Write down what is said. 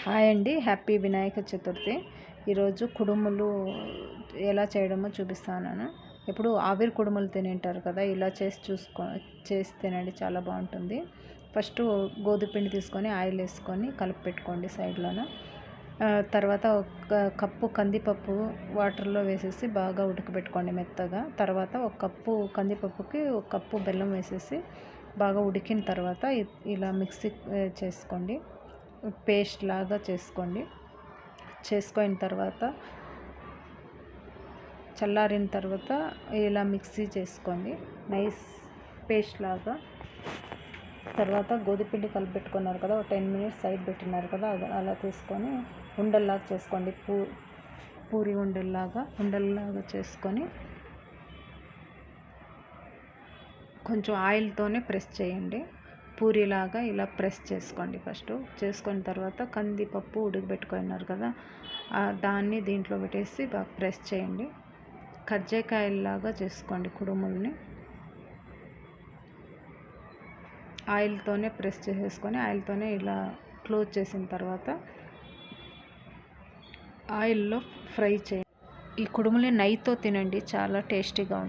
Hi అండి, happy Vinayaka Chaturthi. ఈరోజు కుడుములు ఎలా చేయడమో చూపిస్తాను. ఎప్పుడు ఆవిరి కుడుములు తినింటారు కదా, ఇలా చేసి తినండి, చాలా బాగుంటుంది. ఫస్ట్ గోధుమపిండి తీసుకొని ఆయిల్ వేసుకొని కలిపి పెట్టుకోండి సైడ్లోన. తర్వాత ఒక కప్పు కందిపప్పు వాటర్లో వేసేసి బాగా ఉడకబెట్టుకోండి మెత్తగా. తర్వాత ఒక కప్పు కందిపప్పుకి ఒక కప్పు బెల్లం వేసేసి బాగా ఉడికిన తర్వాత ఇలా మిక్సీ చేసుకోండి, పేస్ట్ లాగా చేసుకున్న తర్వాత చల్లారిన తర్వాత ఇలా మిక్సీ చేసుకోండి, నైస్ పేస్ట్ లాగా. తర్వాత గోధుమపిండి కలిపి పెట్టుకున్నారు కదా, ఒక 10 minutes సైడ్ పెట్టినారు కదా, అలా తీసుకొని ఉండల్లాగా చేసుకోండి. పూరి ఉండల్లాగా చేసుకొని కొంచెం ఆయిల్తోనే ప్రెస్ చేయండి. పూరిలాగా ఇలా ప్రెస్ చేసుకోండి. ఫస్ట్ చేసుకున్న తర్వాత కందిపప్పు ఉడకబెట్టుకున్నారు కదా, దాన్ని దీంట్లో పెట్టేసి బాగా ప్రెస్ చేయండి. కజ్జికాయలాగా చేసుకోండి కుడుముల్ని. ఆయిల్తోనే ప్రెస్ చేసేసుకొని ఆయిల్తోనే ఇలా క్లోజ్ చేసిన తర్వాత ఆయిల్లో ఫ్రై చేయండి. ఈ కుడుముల్ని నెయ్యితో తినండి, చాలా టేస్టీగా ఉంటుంది.